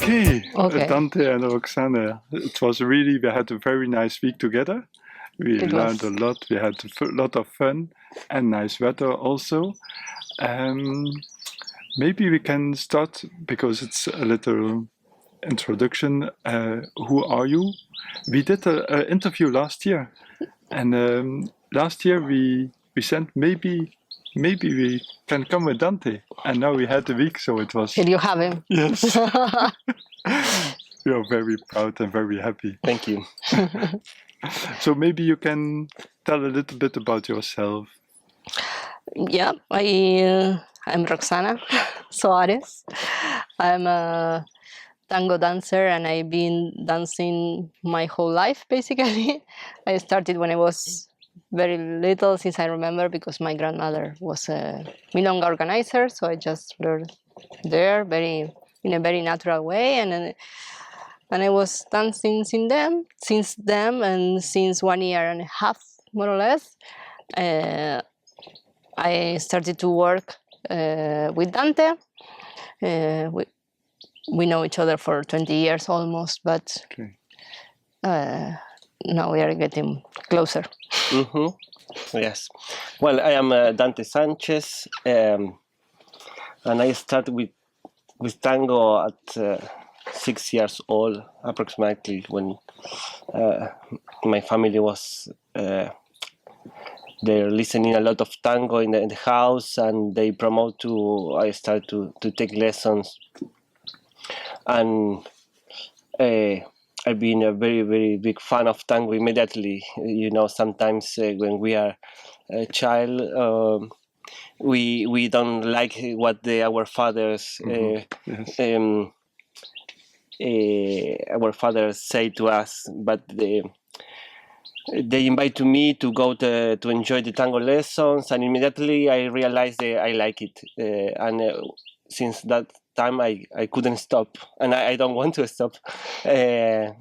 Okay, Okay. Dante and Roxana. It was really, we had a very nice week together. We It learned a was. lot. We had a lot of fun and nice weather also. Um, Maybe we can start because it's a little introduction. Who are you? We did an interview last year, and last year we sent maybe we can come with Dante, and now we had a week, so it was Here you have him. yes. We are very proud and very happy. Thank you. So maybe you can tell a little bit about yourself. Yeah, I'm Roxana Suarez. I'm a tango dancer and I've been dancing my whole life basically. I started when I was very little, since I remember, because my grandmother was a milonga organizer, so I just learned there in a very natural way, and I was dancing since then, and since 1 year and a half more or less. I started to work with Dante. We know each other for 20 years almost, but Okay. now we are getting closer. Yes. Well, I am Dante Sanchez, and I started with tango at 6 years old, approximately, when my family was they're listening a lot of tango in the house, and they promote to. I started to take lessons, and I've been a very, very big fan of tango immediately. You know, sometimes when we are a child, we don't like what our fathers Yes. our fathers say to us, but they invite me to go to enjoy the tango lessons, and immediately I realized that I like it, and since that time I couldn't stop, and I don't want to stop.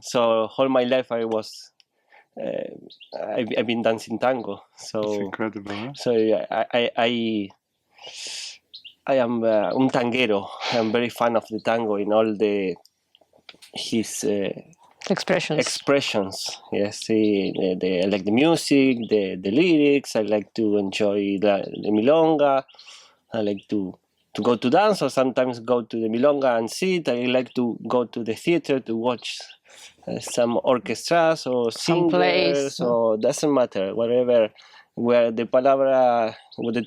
So all my life I've been dancing tango. It's So incredible, huh? so I am un tanguero. I'm very fan of the tango in all his expressions. Yes, I like the music, the lyrics. I like to enjoy the milonga. I like to go to dance, or sometimes go to the milonga and sit. I like to go to the theater to watch some orchestras or Some singers, plays. or doesn't matter, whatever. Where the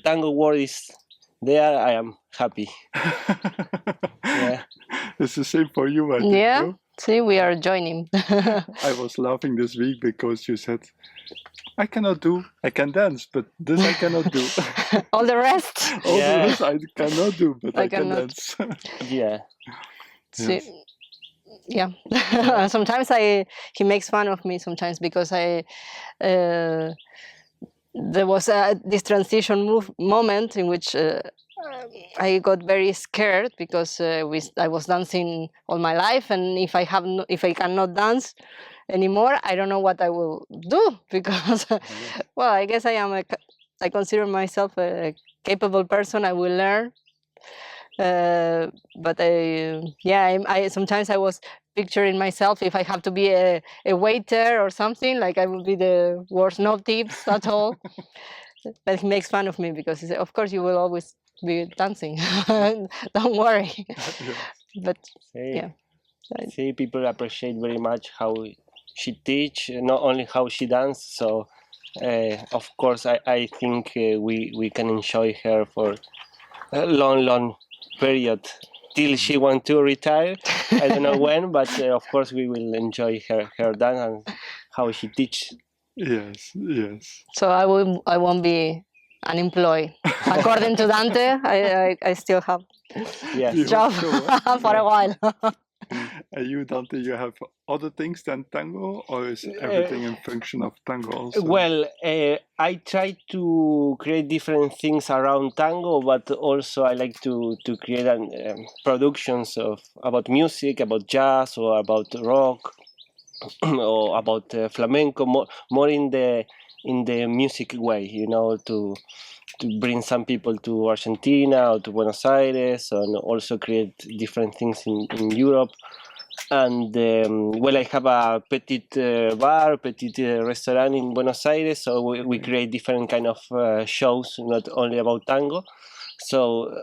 tango word is there, I am happy. Yeah. It's the same for you, I think. Yeah, No? see, we are joining. I was laughing this week because you said, I can dance, but this I cannot do. All the rest. All Yeah. the rest I cannot do, but I I can cannot. dance. Yeah. See, Yes. yeah. Sometimes he makes fun of me sometimes because there was this transition moment in which I got very scared because I was dancing all my life, and if I cannot dance anymore, I don't know what I will do, because well, I guess I consider myself a capable person. I will learn, but I sometimes I was picturing myself if I have to be a waiter or something, like I would be the worst, no tips at all. But he makes fun of me because he said, of course you will always be dancing. Don't worry. Yes. But See, yeah. see, people appreciate very much how she teach, not only how she dance. So, of course, I think we can enjoy her for a long period till she want to retire. I don't know when, but of course we will enjoy her dance and how she teach. Yes, yes. So I won't be unemployed. According to Dante, I still have Yes. You job hope so, huh? for a while. And you, Dante, you have other things than tango, or is everything in function of tango also? Well, I try to create different things around tango, but also I like to create productions about music, about jazz, or about rock, or about flamenco, more in the music way, you know, to bring some people to Argentina or to Buenos Aires, and also create different things in Europe. And well, I have a petit bar, petit restaurant in Buenos Aires, so we create different kind of shows, not only about tango. So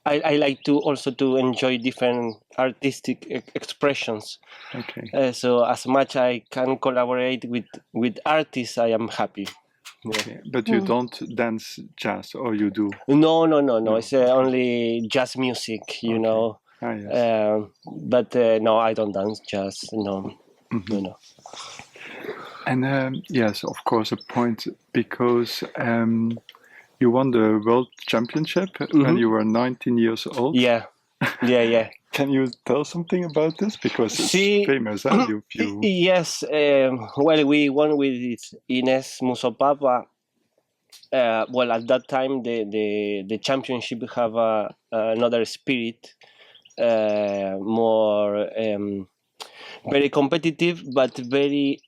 I like to also to enjoy different artistic expressions. Okay. So as much I can collaborate with artists, I am happy. Okay. But you don't dance jazz, or you do? No. No, It's okay. only jazz music, you Okay. know. Ah, yes. But no, I don't dance jazz. No. And yes, of course, a point, because you won the World Championship when you were 19 years old. Yeah. Can you tell something about this? Because it's famous, huh? You... Yes. Well, we won with Ines Musopapa. Well, at that time, the championship have another spirit, more very competitive, but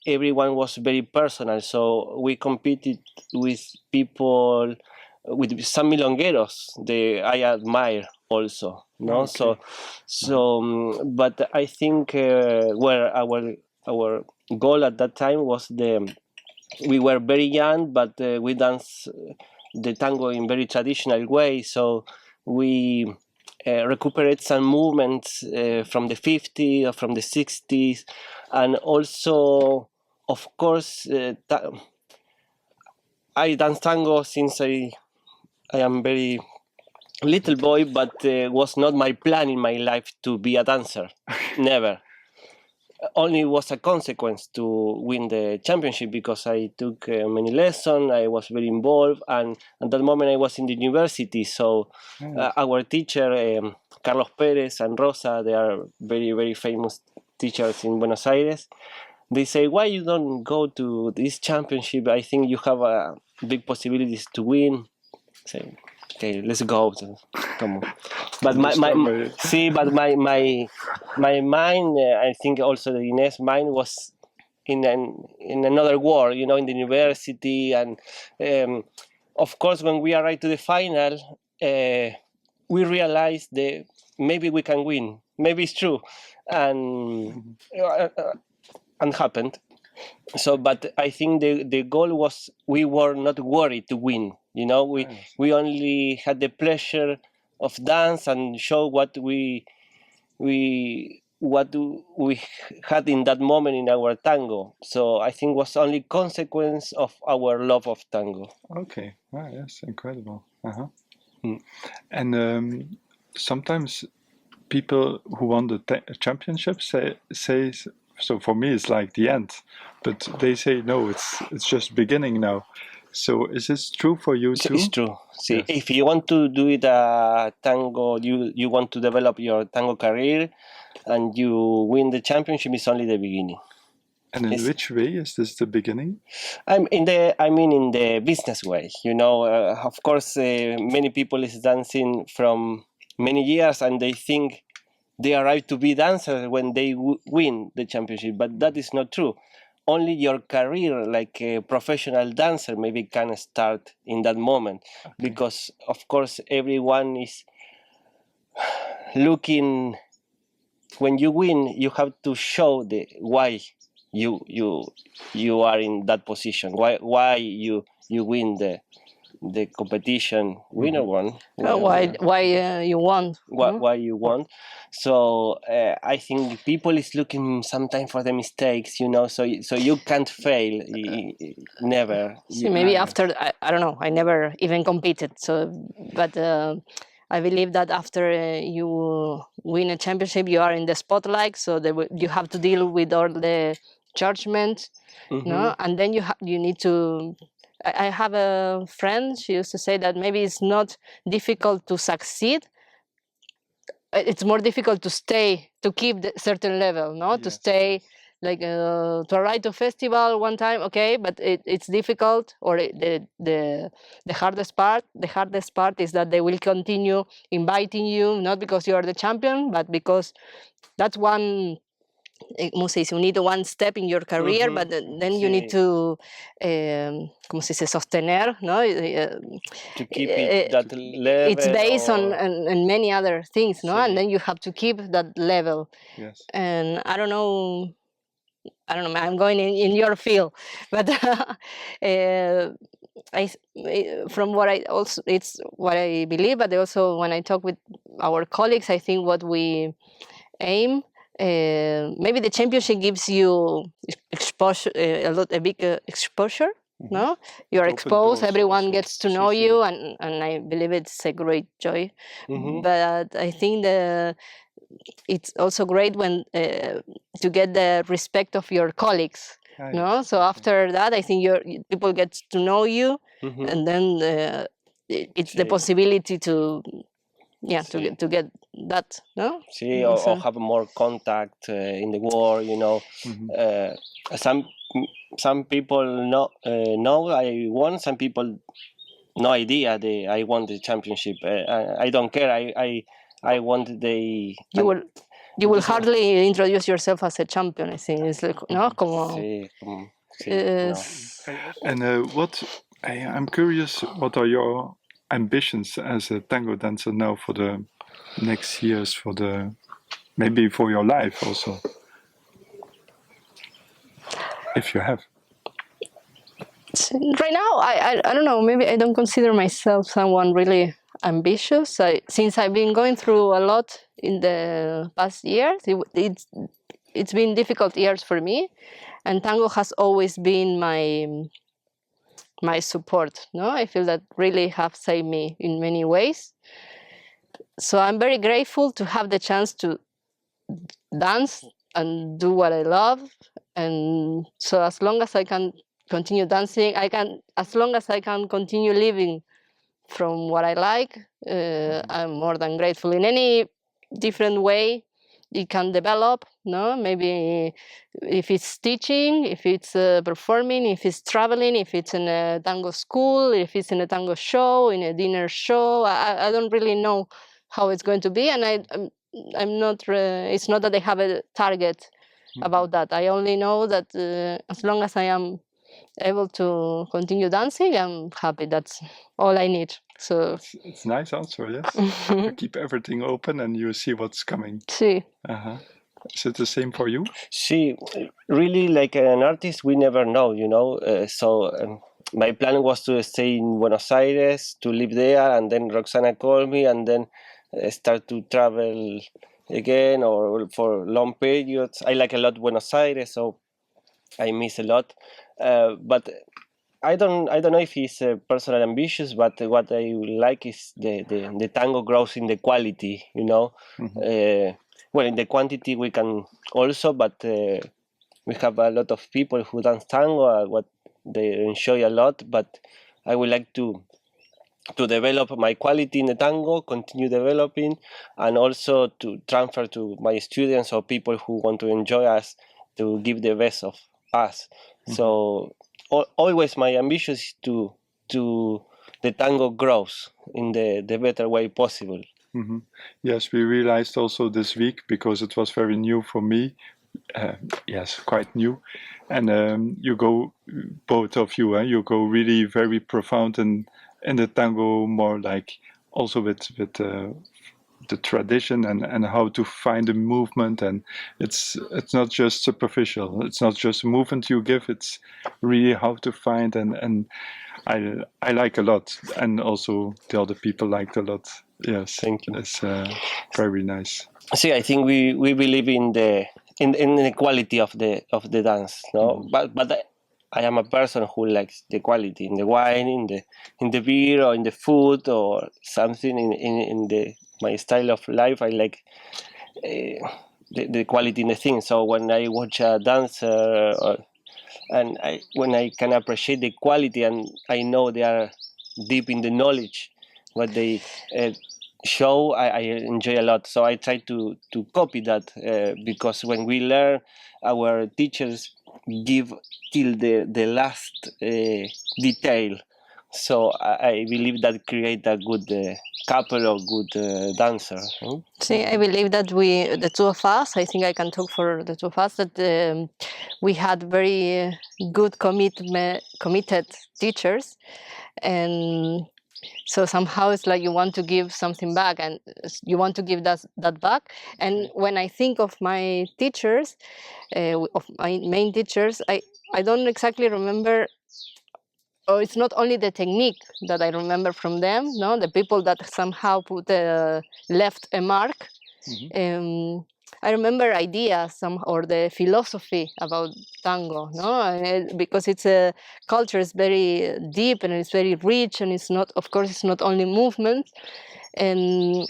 everyone was very personal. So we competed with people, with some milongueros I admire also. No, Okay. but I think where our goal at that time was we were very young, but we danced the tango in very traditional way. So we recuperate some movements from the 50s or from the 60s, and also, of course, I dance tango since I am very little boy, but was not my plan in my life to be a dancer. Never. Only was a consequence to win the championship, because I took many lessons. I was very involved, and at that moment I was in the university. So our teacher, Carlos Perez and Rosa, they are very, very famous teachers in Buenos Aires. They say, why you don't go to this championship? I think you have big possibilities to win. Say, okay, let's go. Come on. But my mind, I think also the Ines mind was in another world, you know, in the university. And of course, when we arrived to the final, we realized that maybe we can win. Maybe it's true, and happened. So, but I think the goal was, we were not worried to win. You know, we only had the pleasure of dance and show what we had in that moment in our tango. So I think was only consequence of our love of tango. Okay, wow, yes, incredible. And sometimes people who won the championship say, so for me it's like the end, but they say no, it's just beginning now. So is this true for you too? It's true. See, Yes. if you want to do it tango, you want to develop your tango career, and you win the championship, is only the beginning. And in which way is this the beginning? I mean in the business way. You know, of course, many people is dancing from many years, and they think they arrive to be dancers when they win the championship, but that is not true. Only your career, like a professional dancer, maybe can start in that moment, because of course everyone is looking. When you win, you have to show why you are in that position. Why you win the competition. Winner won. Why you won? Why you won? So I think people is looking sometimes for the mistakes, you know. So you can't fail, never. See, maybe after I don't know. I never even competed. So, but I believe that after you win a championship, you are in the spotlight. So you have to deal with all the judgment, no? And then you need to. I have a friend. She used to say that maybe it's not difficult to succeed. It's more difficult to stay, to keep the certain level, no? Yes. To stay, like to arrive to festival one time, okay, but it's difficult. Or the hardest part is that they will continue inviting you, not because you are the champion, but because that's one como se dice, you need one step in your career, but then you need to, como se dice, sostener, ¿no? To keep it that level. It's based on many other things, no? And then you have to keep that level. Yes. And I don't know, I'm going in your field, but from what I also, it's what I believe, but also when I talk with our colleagues, I think what we aim, maybe the championship gives you exposure, a big exposure. No, you're exposed. Everyone also gets to know you, and I believe it's a great joy. But I think it's also great when to get the respect of your colleagues. No, so after that, I think people get to know you, and then it's the possibility to to get that, no? See, or have more contact in the war. You know, some people know I won. Some people no idea I won the championship. I don't care. I want the. You will hardly introduce yourself as a champion. I think it's like no, como. Sí, And what I'm curious, what are your ambitions as a tango dancer now for the next years, maybe for your life also, if you have? Right now, I don't know. Maybe I don't consider myself someone really ambitious. Since I've been going through a lot in the past years, it's been difficult years for me, and tango has always been my support. No, I feel that really have saved me in many ways. So I'm very grateful to have the chance to dance and do what I love. And so as long as I can continue dancing, as long as I can continue living from what I like, I'm more than grateful. In any different way it can develop, no? Maybe if it's teaching, if it's performing, if it's traveling, if it's in a tango school, if it's in a tango show, in a dinner show, I don't really know how it's going to be, and I'm not. It's not that I have a target about that. I only know that as long as I am able to continue dancing, I'm happy. That's all I need. So it's a nice answer, yes. You keep everything open and you see what's coming. Sí. Is it the same for you? See, really, like an artist, we never know, you know. My plan was to stay in Buenos Aires, to live there, and then Roxana called me, and then start to travel again or for long periods. I like a lot Buenos Aires, so I miss a lot. But I don't know if it's personal ambitious, but what I like is the tango grows in the quality, you know. Well, in the quantity we can also, but we have a lot of people who dance tango, what they enjoy a lot. But I would like to develop my quality in the tango, continue developing, and also to transfer to my students or people who want to enjoy us, to give the best of us. So always my ambition is to the tango grows in the better way possible. Yes, we realized also this week, because it was very new for me. Yes, quite new. And you go, both of you, you go really very profound in the tango, more like also with the tradition and how to find a movement. And it's not just superficial. It's not just a movement you give. It's really how to find, and I like a lot, and also the other people liked a lot. Yes, thank you. It's very nice. See, I think we believe in the quality of the dance, no? But I am a person who likes the quality in the wine, in the beer, or in the food, or something in my style of life. I like the quality in the thing. So when I watch a dancer, when I can appreciate the quality, and I know they are deep in the knowledge, what they show, I enjoy a lot. So I try to copy that, because when we learn, our teachers give till the last detail So I believe that create a good couple or good dancer. See, I believe that the two of us, I think I can talk for the two of us, that we had very good committed teachers, and so somehow it's like you want to give something back, and you want to give that back. And when I think of my teachers, of my main teachers, I don't exactly remember. Or it's not only the technique that I remember from them, no, the people that somehow left a mark. I remember ideas or the philosophy about tango, no, because it's a culture is very deep and it's very rich, and it's not, of course, it's not only movement. And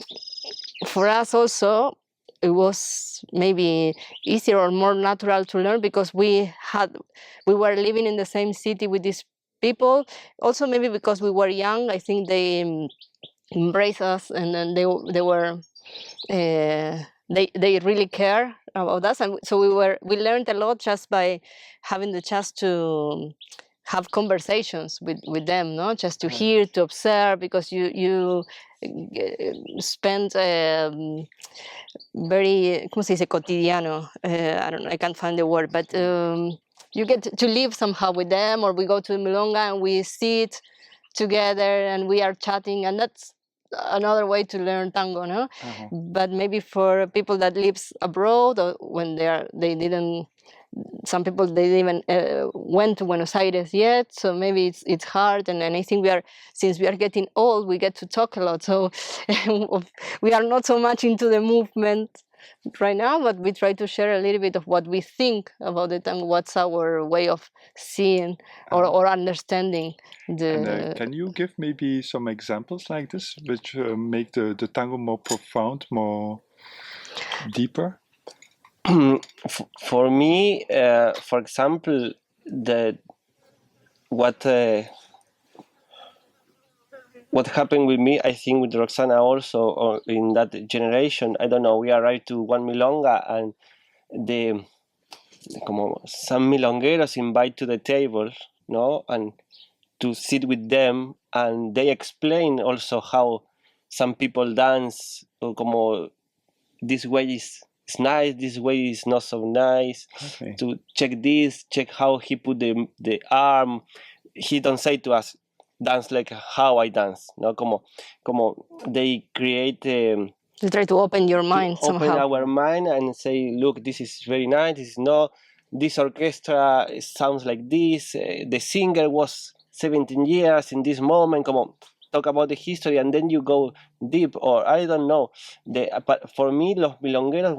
for us also, it was maybe easier or more natural to learn because we were living in the same city with these people. Also, maybe because we were young, I think they embraced us, and then they were they really care about us, and so we learned a lot just by having the chance to have conversations with them, no, just to hear, to observe, because you spend very, ¿cómo se dice? Cotidiano. I don't know, I can't find the word, but you get to live somehow with them, or we go to the milonga and we sit together and we are chatting, and that's another way to learn tango, no? But maybe for people that lives abroad, or when they didn't, some people they didn't even went to Buenos Aires yet, so maybe it's hard. And I think since we are getting old, we get to talk a lot, so we are not so much into the movement right now, but we try to share a little bit of what we think about it and what's our way of seeing or understanding the. Can you give maybe some examples like this, which make the tango more profound, more deeper? For me, for example, what happened with me, I think with Roxana also, or in that generation, I don't know, we arrived to one milonga and some milongueros invite to the table, no, and to sit with them, and they explain also how some people dance, or como this way is nice, this way is not so nice. Okay. To check how he put the arm. He don't say to us, dance like how I dance, no, como they create. To try to open your mind somehow. Open our mind and say, look, this is very nice, this is not. This orchestra sounds like this. The singer was 17 years in this moment. Come on, talk about the history, and then you go deep. Or I don't know. But for me, los milongueros,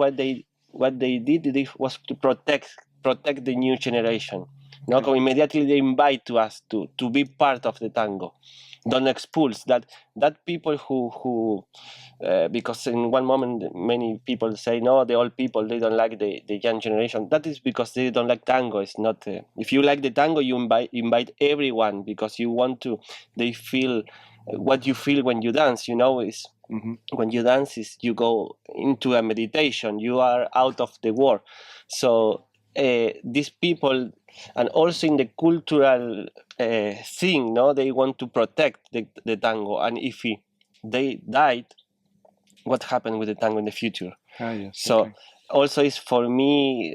what they did was to protect the new generation. No, okay. Immediately they invite to us to be part of the tango. Don't expulse that people who because in one moment many people say, no, the old people, they don't like the young generation. That is because they don't like tango. It's not if you like the tango, you invite everyone, because you want to, they feel what you feel when you dance, you know, is when you dance is you go into a meditation, you are out of the world. So these people, and also in the cultural thing, no, they want to protect the tango, and if they died, what happened with the tango in the future? Yes, so okay. Also is for me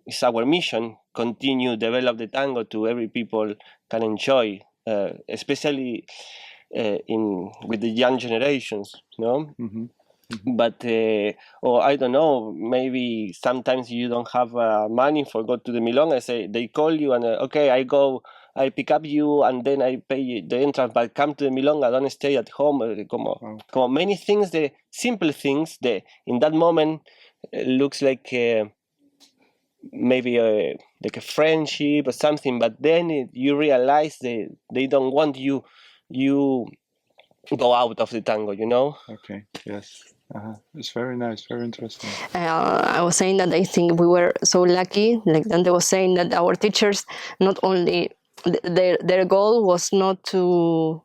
it's our mission, continue develop the tango to every people can enjoy, especially with the young generations, no? But I don't know, maybe sometimes you don't have money for go to the milonga. Say they call you and okay, I pick up you and then I pay the entrance, but come to the milonga, don't stay at home. Como many things, the simple things, in that moment looks like maybe like a friendship or something, but then you realize they don't want you go out of the tango, you know? Okay, yes. It's very nice, very interesting. I was saying that I think we were so lucky, like Dante was saying, that our teachers, not only their goal was not to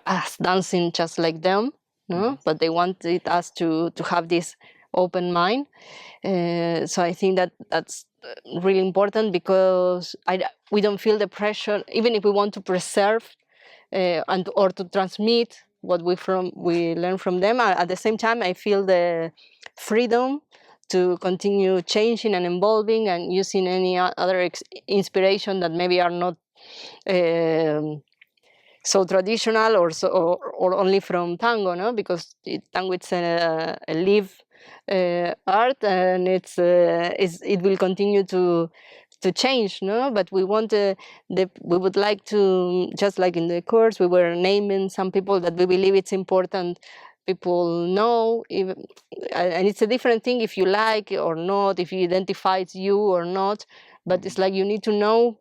us dancing just like them, no, but they wanted us to have this open mind. So I think that's really important, because we don't feel the pressure, even if we want to preserve and or to transmit what we learn from them. At the same time, I feel the freedom to continue changing and evolving and using any other inspiration that maybe are not so traditional or only from tango, no? Because tango it's a live art, and it will continue to change, no? But we want we would like to, just like in the course, we were naming some people that we believe it's important people know, even, and it's a different thing if you like or not, if it identifies you or not. But it's like you need to know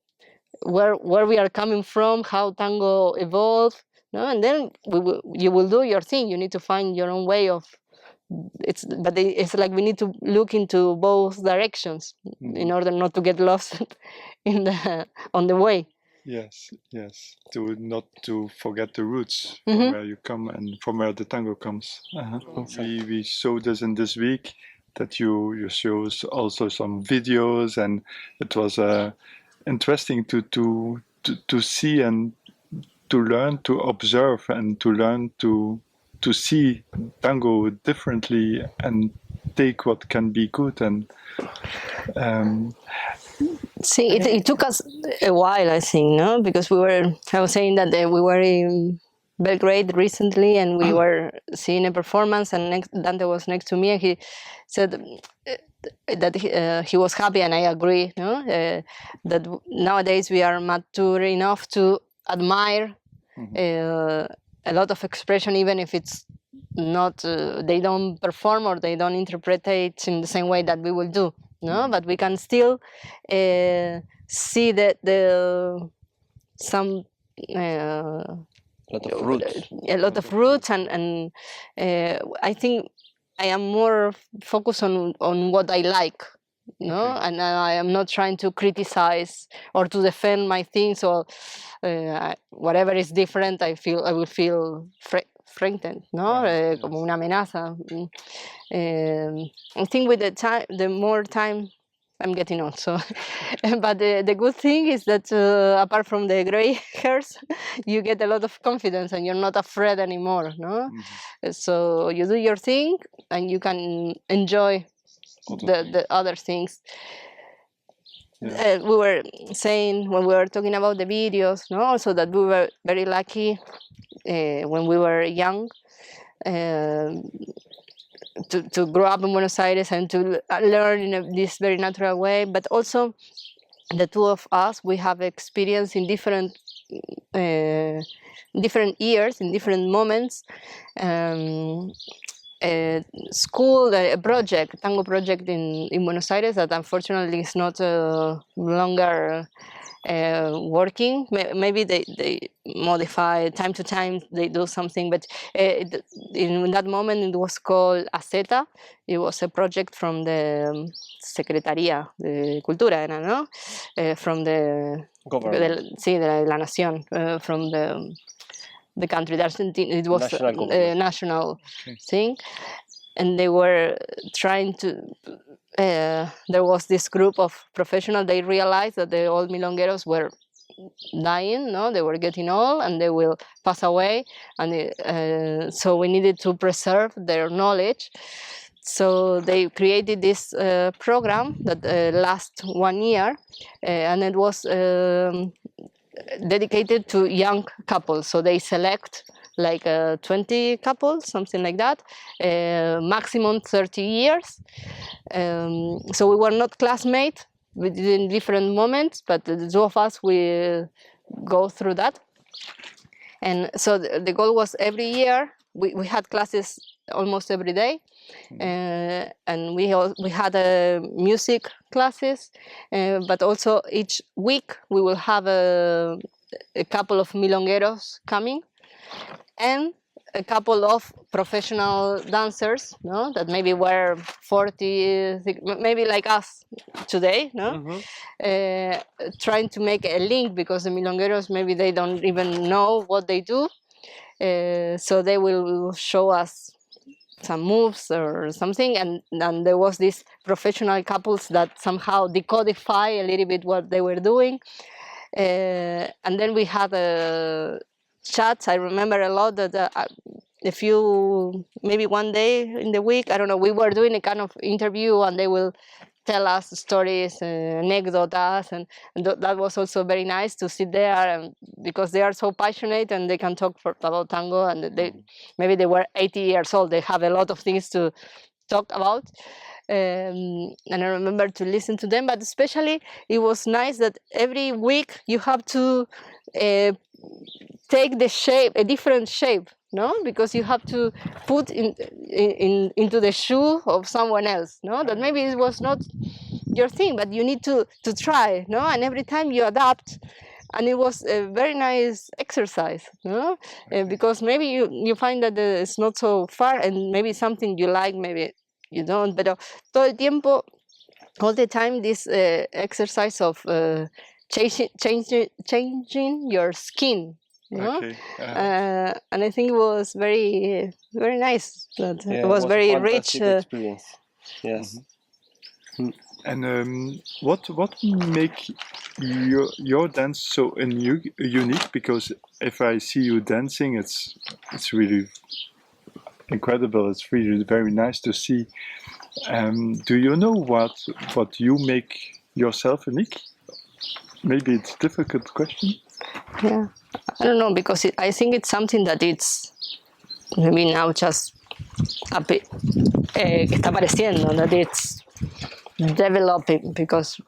where we are coming from, how tango evolved, no? And then you will do your thing. You need to find your own way of but it's like we need to look into both directions in order not to get lost on the way. Yes, not to forget the roots from where you come and from where the tango comes. Exactly. We saw this in this week, that you show also some videos, and it was interesting to see and to learn to observe and to learn to see tango differently and take what can be good. And see, it took us a while, I think, no? Because I was saying that we were in Belgrade recently, and we were seeing a performance, and Dante was next to me, and he said that he was happy, and I agree, no? That nowadays we are mature enough to admire a lot of expression, even if it's not they don't perform or they don't interpret it in the same way that we will do, no? But we can still see some a lot of roots, and I think I am more focused on what I like, no? And I am not trying to criticize or to defend my things, or whatever is different. I will feel threatened, no? Como una amenaza. I think with the more time, I'm getting old, so. But the good thing is that apart from the gray hairs, you get a lot of confidence, and you're not afraid anymore, no? So you do your thing, and you can enjoy the other things. We were saying when we were talking about the videos, no? Also that we were very lucky when we were young to grow up in Buenos Aires and to learn in this very natural way. But also the two of us, we have experience in different years, in different moments. A school, a project, tango project in Buenos Aires that unfortunately is not longer working. Maybe they modify time to time, they do something, but in that moment it was called Atheeta. It was a project from the Secretaría de Cultura, no? From the government. de la Nación, from the country, the Argentine. It was a national thing, and they were trying to. There was this group of professionals. They realized that the old milongueros were dying, no? They were getting old, and they will pass away, and so we needed to preserve their knowledge. So they created this program that lasts 1 year, and it was dedicated to young couples. So they select like 20 couples, something like that, maximum 30 years. So we were not classmates, we did in different moments, but the two of us, we go through that. And so the goal was every year, we had classes almost every day. And we had music classes, but also each week we will have a couple of milongueros coming, and a couple of professional dancers, no? That maybe were 40, maybe like us today, no? Trying to make a link, because the milongueros, maybe they don't even know what they do, so they will show us some moves or something, and there was these professional couples that somehow decodify a little bit what they were doing, and then we had chats. I remember a lot that maybe one day in the week, I don't know, we were doing a kind of interview and they will tell us stories, anecdotes, and that was also very nice to sit there, and because they are so passionate and they can talk about tango, and maybe they were 80 years old. They have a lot of things to talk about. And I remember to listen to them, but especially it was nice that every week you have to take the shape, a different shape, no? Because you have to put into the shoe of someone else, no? That maybe it was not your thing, but you need to try, no? And every time you adapt, and it was a very nice exercise, no? Because maybe you find that it's not so far, and maybe something you like, maybe you don't, but todo el tiempo, all the time, this exercise of changing your skin, no? Okay. And I think it was very, very nice. That Yeah, it was very a rich. fantastic experience. Yes. And what make your dance so unique? Because if I see you dancing, it's really incredible. It's really very nice to see. Do you know what you make yourself unique? Maybe it's a difficult question. Yeah, I don't know, because I think it's something that it's maybe now just que está apareciendo, that it's developing, because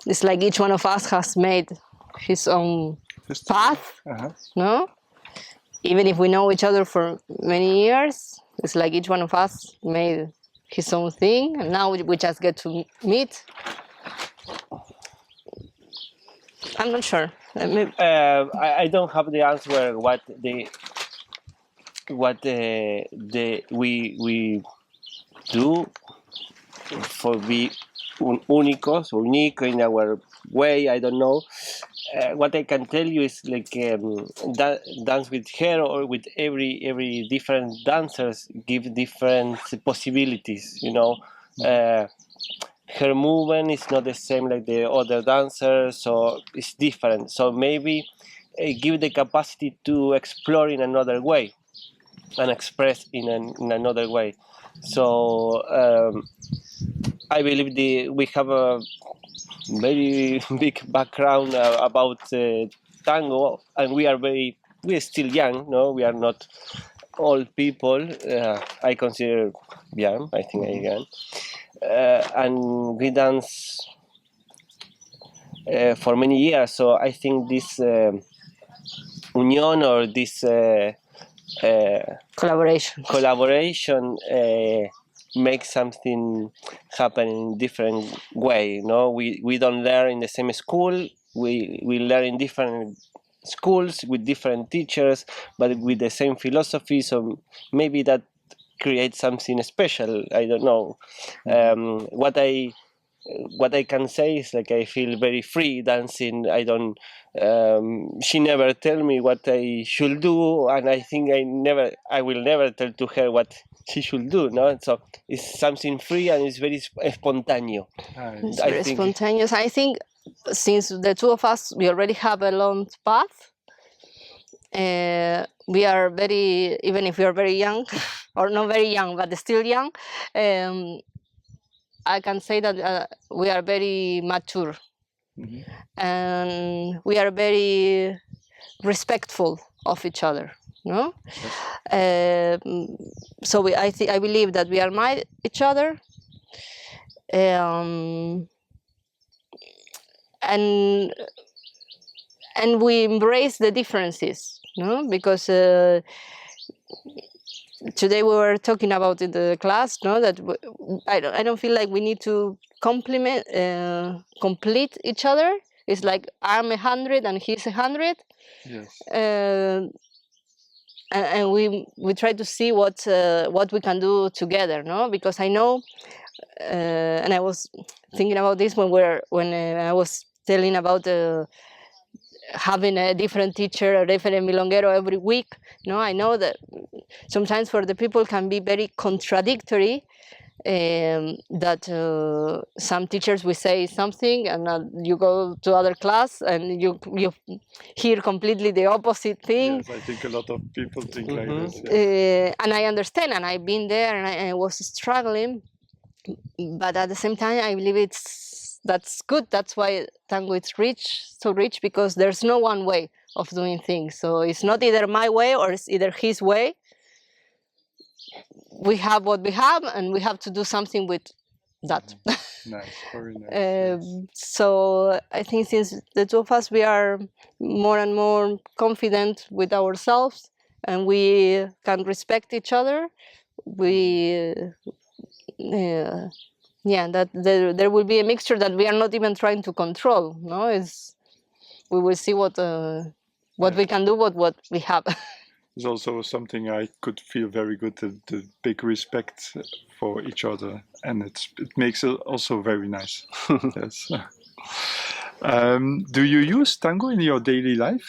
it's like each one of us has made his own path, no? Even if we know each other for many years, it's like each one of us made his own thing, and now we just get to meet. I'm not sure. I don't have the answer we do for be únicos or unique in our way. I don't know. What I can tell you is like dance with her or with every different dancers give different possibilities. You know, her movement is not the same like the other dancers, so it's different. So maybe give the capacity to explore in another way and express in another way. So I believe we have a very big background about tango, and we are still young. No, we are not old people. I consider young. I think I'm young, and we dance for many years. So I think this union or this collaboration makes something happen in different way. No, we don't learn in the same school. We learn in different schools with different teachers, but with the same philosophy. So maybe that creates something special. I don't know. What I can say is like I feel very free dancing. I don't. She never tell me what I should do, and I think I will never tell to her what she should do. No, so it's something free and it's very spontaneous. It's very spontaneous. I think since the two of us, we already have a long path. We are very, even if we are very young, or not very young, but still young. I can say that we are very mature, and we are very respectful of each other. No, so I believe that we admire each other, and we embrace the differences. No, because today we were talking about in the class, no, that I don't feel like we need to complete each other. It's like I'm 100 and he's 100. Yes. And we try to see what we can do together, no? Because I know, and I was thinking about this when I was telling about having a different teacher, a different milonguero every week. No, I know that sometimes for the people can be very contradictory that some teachers will say something, and you go to other class and you hear completely the opposite thing. Yes, I think a lot of people think like Mhm. this. Yes. And I understand, and I've been there, and I was struggling, but at the same time, I believe that's good. That's why tango is so rich, because there's no one way of doing things. So it's not either my way or it's either his way. We have what we have, and we have to do something with that. Nice, very nice. Yes. So I think since the two of us, we are more and more confident with ourselves, and we can respect each other. We, that there will be a mixture that we are not even trying to control. No, we will see what we can do with what we have. It's also something I could feel very good, the big respect for each other, and it makes it also very nice. Yes. Do you use tango in your daily life?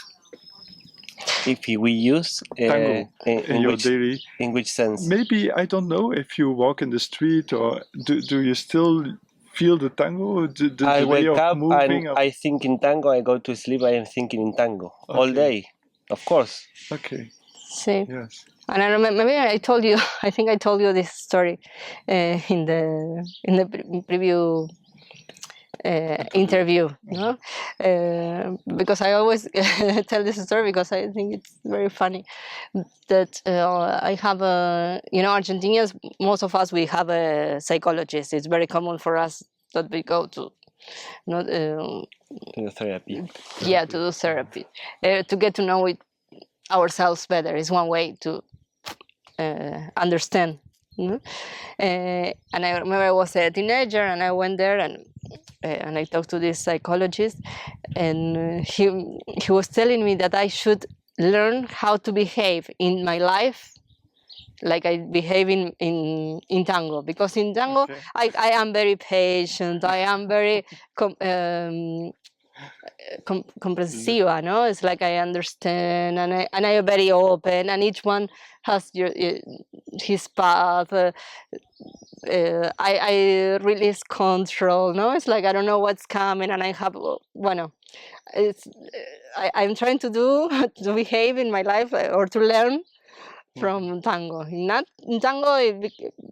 If we use Tango in your daily, in which sense? maybe I don't know if you walk in the street, or do you still feel the tango? The I way wake of up moving? and I think in tango. I go to sleep. I am thinking in tango all Okay. day, of course. Okay. See. Yes. And I remember, maybe I told you. I think I told you this story in the preview interview. No, because I always tell this story because I think it's very funny. That I have Argentinians. Most of us, we have a psychologist. It's very common for us that we go to. Therapy. Yeah, to do therapy, to get to know ourselves better is one way to understand. And I remember I was a teenager, and I went there, and I talked to this psychologist, and he was telling me that I should learn how to behave in my life like I behave in tango, because in tango Okay. I am very patient, I am very comprensiva, no? It's like I understand, and I am very open, and each one has his path. I release control, no? It's like I don't know what's coming, and I have, it's I'm trying to to behave in my life, or to learn from tango. Not in tango,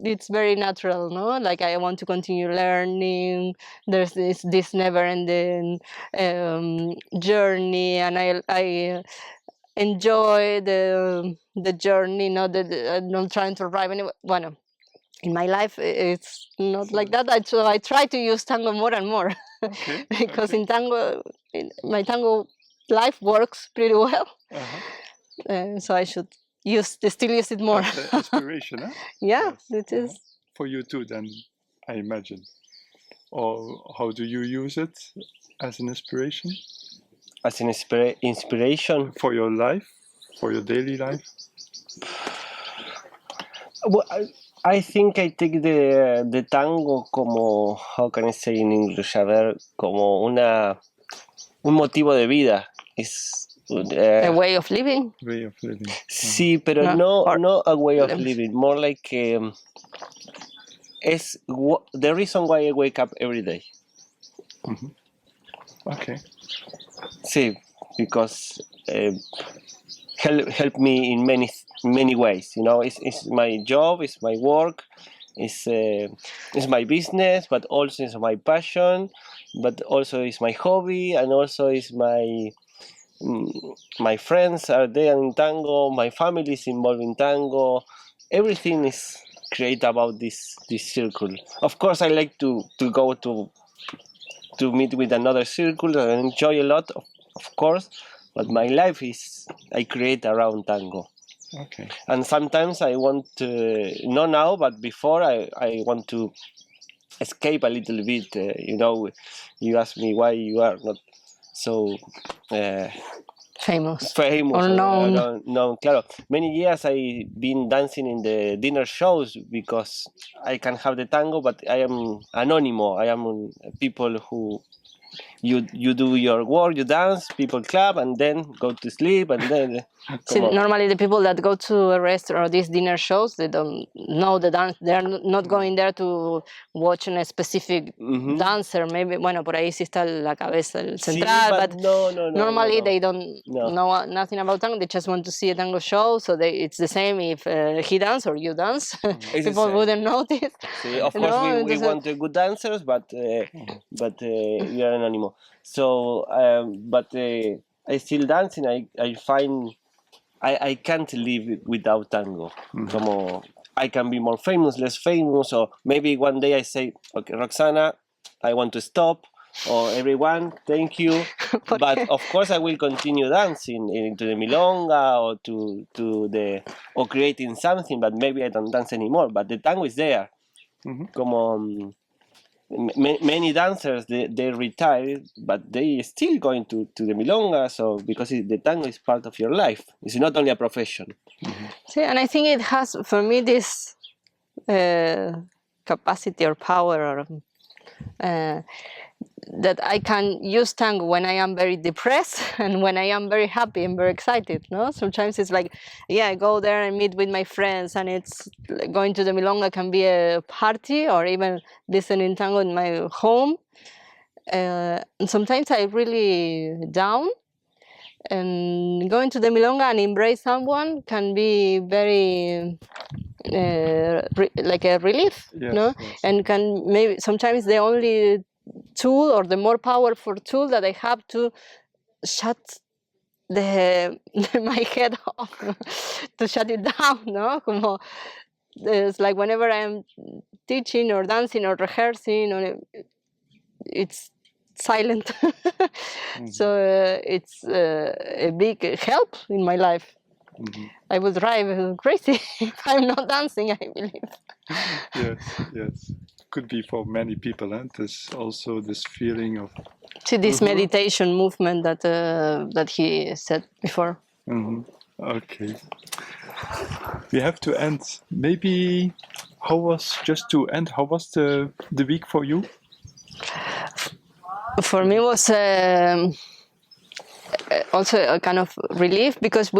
it's very natural, no? Like I want to continue learning. There's this never-ending journey, and I enjoy the journey. Not that I'm not trying to arrive anywhere. Bueno, in my life, it's not like that. So I try to use tango more and more, Okay. because Okay. in tango, my tango life works pretty well. So I should still use it more. As an inspiration, huh? Yeah, Yes. it is. For you too, then, I imagine. Or how do you use it as an inspiration As an inspiration. for your life, for your daily life? Well, I think I take the tango como, how can I say in English? A ver, como un motivo de vida. A way of living. Way of living. Sí, pero no a way of living. More like es the reason why I wake up every day. Mm-hmm. Okay. Sí, because help me in many ways. You know, it's my job, it's my work, it's my business, but also it's my passion, but also it's my hobby, and also it's my friends are there in tango, my family is involved in tango. Everything is great about this circle. Of course, I like to go to meet with another circle and enjoy a lot, of course, but my life is I create around tango. Okay. And sometimes I want to, not now, but before, I want to escape a little bit. You ask me why you are not so famous or known. No, claro. Many years I've been dancing in the dinner shows because I can have the tango, but I am anonymous. I am people who you do your work, you dance, people clap, and then go to sleep, and then See, normally the people that go to a restaurant or these dinner shows, they don't know the dance. They're not going there to watch a specific dancer. Maybe, bueno, por ahí sí está la cabeza el central, but no, normally they don't No. know nothing about tango. They just want to see a tango show. So it's the same if he dance or you dance. People wouldn't notice. See, of course, we want good dancers, but we are an animal. So, but I still dancing. I find I can't live without tango. Como I can be more famous, less famous, or maybe one day I say, okay, Roxana, I want to stop, or everyone, thank you. But of course I will continue dancing into the milonga or creating something, but maybe I don't dance anymore. But the tango is there. Como many dancers, they retire, but they still going to the milonga. So because the tango is part of your life, it's not only a profession. See, and I think it has for me this capacity or power, or that I can use tango when I am very depressed and when I am very happy and very excited. No, sometimes it's like, yeah, I go there and meet with my friends, and it's like going to the milonga can be a party, or even listening tango in my home. And sometimes I really down, and going to the milonga and embrace someone can be very like a relief, no? Yes. And can maybe sometimes the only tool or the more powerful tool that I have to shut my head off, to shut it down, no? Como, it's like whenever I'm teaching or dancing or rehearsing, or it's silent. So it's a big help in my life. I would drive crazy if I'm not dancing, I believe. Yes. Could be for many people, and there's also this feeling of this meditation movement that he said before. Okay, we have to end. Maybe how was the week for you? For me, it was also a kind of relief, because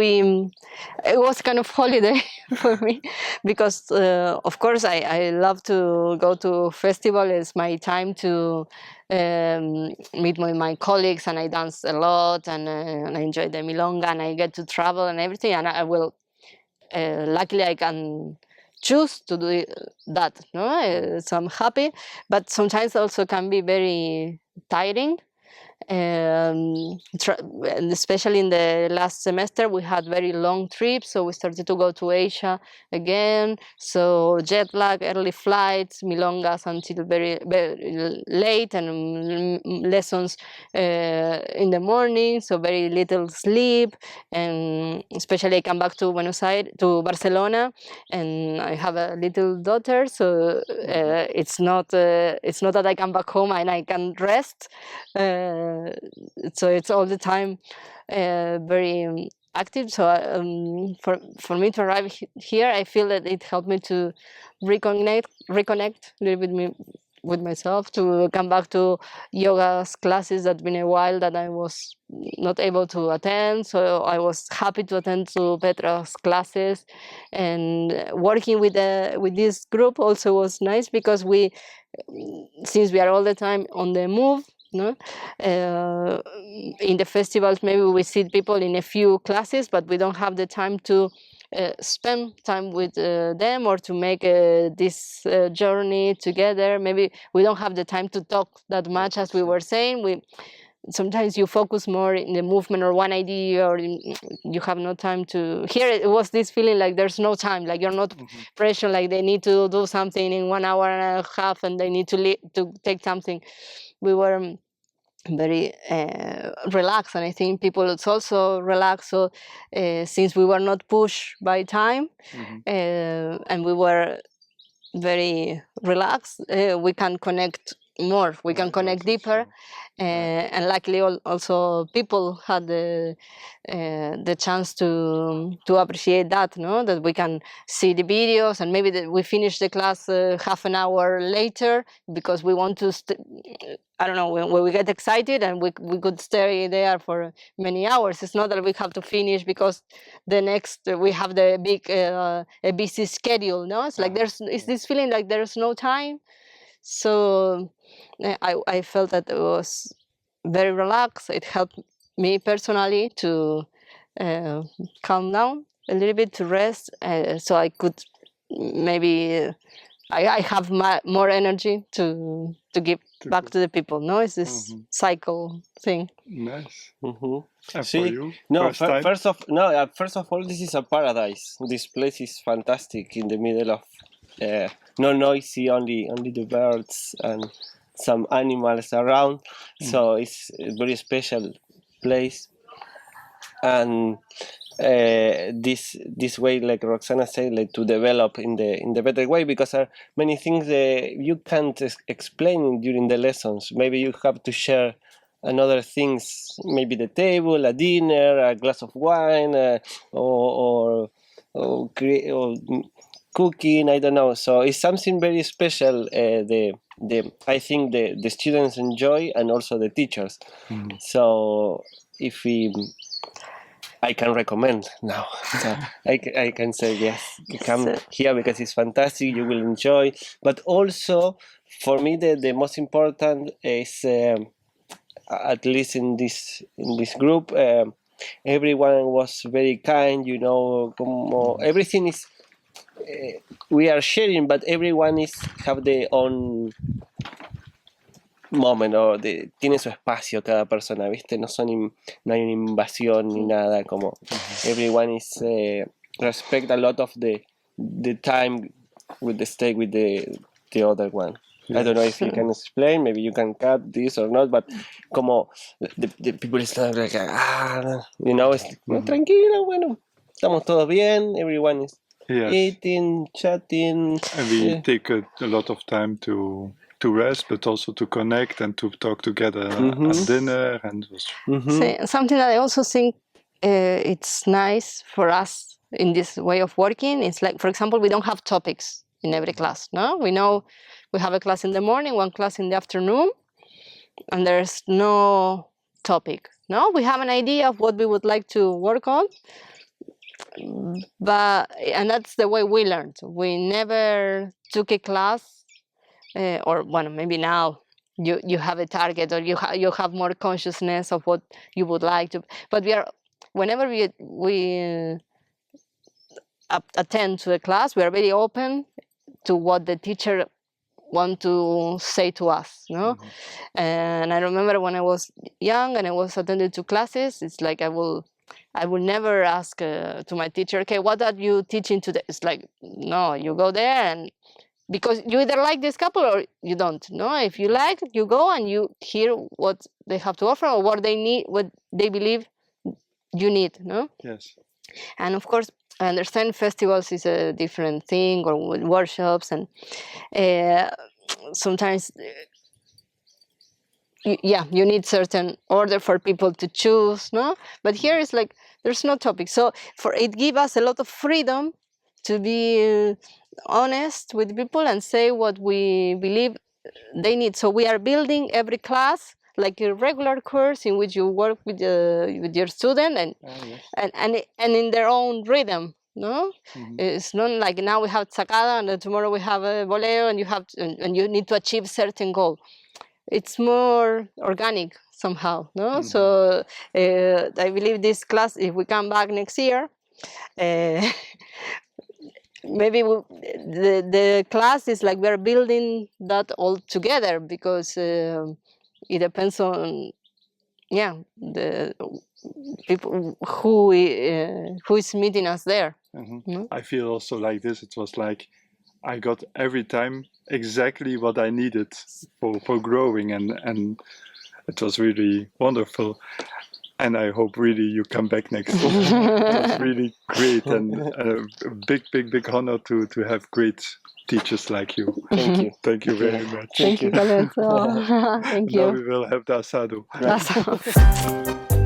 it was kind of holiday for me, because of course I love to go to festival. It's my time to meet with my colleagues, and I dance a lot, and I enjoy the milonga, and I get to travel and everything, and I will luckily I can choose to do that, no? So I'm happy, but sometimes also can be very tiring. And especially in the last semester, we had very long trips, so we started to go to Asia again. So jet lag, early flights, milongas until very, very late, and lessons in the morning, so very little sleep. And especially I come back to Barcelona, and I have a little daughter, so it's not that I come back home and I can rest. So it's all the time very active. So for me to arrive here, I feel that it helped me to reconnect a little bit with myself, to come back to yoga classes that been a while that I was not able to attend. So I was happy to attend to Petra's classes, and working with this group also was nice, because since we are all the time on the move, no? In the festivals, maybe we see people in a few classes, but we don't have the time to spend time with them, or to make this journey together. Maybe we don't have the time to talk that much, as we were saying. Sometimes you focus more in the movement or one idea, or you have no time to. Here it was this feeling like there's no time, like you're not pressured, like they need to do something in 1 hour and a half, and they need to take something. We were very relaxed, and I think people is also relaxed. So since we were not pushed by time, and we were very relaxed, we can connect more. We can connect deeper, and luckily also people had the chance to appreciate that, no, that we can see the videos, and maybe we finish the class half an hour later because we want to I don't know, when we get excited, and we could stay there for many hours. It's not that we have to finish because the next we have the big a busy schedule, no, it's like it's this feeling like there's no time. So I felt that it was very relaxed. It helped me personally to calm down a little bit, to rest, so I could maybe I have more energy to give back to the people. No, it's this cycle thing. Nice. Mm-hmm. And See, for you, no, first first of all, this is a paradise. This place is fantastic in the middle of no noisy, only the birds and some animals around. So it's a very special place. And this way, like Roxana said, like to develop in the better way, because there are many things you can't explain during the lessons. Maybe you have to share another things, maybe the table, a dinner, a glass of wine, or cooking. I don't know. So it's something very special. I think the students enjoy, and also the teachers. So if I can recommend now. So I can say yes, come here because it's fantastic. You will enjoy. But also, for me, the most important is, at least in this group, everyone was very kind. You know, everything is. We are sharing, but everyone have their own moment, o tiene su espacio cada persona, ¿viste? No hay una invasión ni nada, como everyone is respect a lot of the time with the stay with the other one. I don't know if you can explain, maybe you can cut this or not, but como the people is like, you know, tranquilo, bueno, estamos todos bien, everyone is eating, chatting. And we take a lot of time to rest, but also to connect and to talk together at dinner. And something that I also think it's nice for us in this way of working. It's like, for example, we don't have topics in every class. No, we know we have a class in the morning, one class in the afternoon, and there's no topic. No, we have an idea of what we would like to work on, and that's the way we learned. We never took a class, or well, maybe now you have a target, or you have more consciousness of what you would like to. But whenever we attend to a class, we are very open to what the teacher want to say to us, no? And I remember when I was young and I was attending to classes, it's like I will never ask to my teacher, okay, what are you teaching today? It's like, no, you go there, and because you either like this couple or you don't. No, if you like, you go and you hear what they have to offer or what they need, what they believe you need. No. Yes. And of course, I understand festivals is a different thing, or workshops, and sometimes, you need certain order for people to choose. No, but here it's like there's no topic, so it gives us a lot of freedom to be honest with people and say what we believe they need. So we are building every class like a regular course in which you work with your student and in their own rhythm. No, it's not like now we have sacada and tomorrow we have a boleo, and you need to achieve certain goal. It's more organic somehow. No, so I believe this class, if we come back next year. Maybe the class is like we're building that all together, because it depends on the people who is meeting us there. I feel also like this. It was like I got every time exactly what I needed for growing, and it was really wonderful. And I hope really you come back next year. It was really great, and a big honor to have great teachers like you. Thank you. Thank you very much. Thank you, Lorenzo. Thank Now you. we will have the asado. Awesome.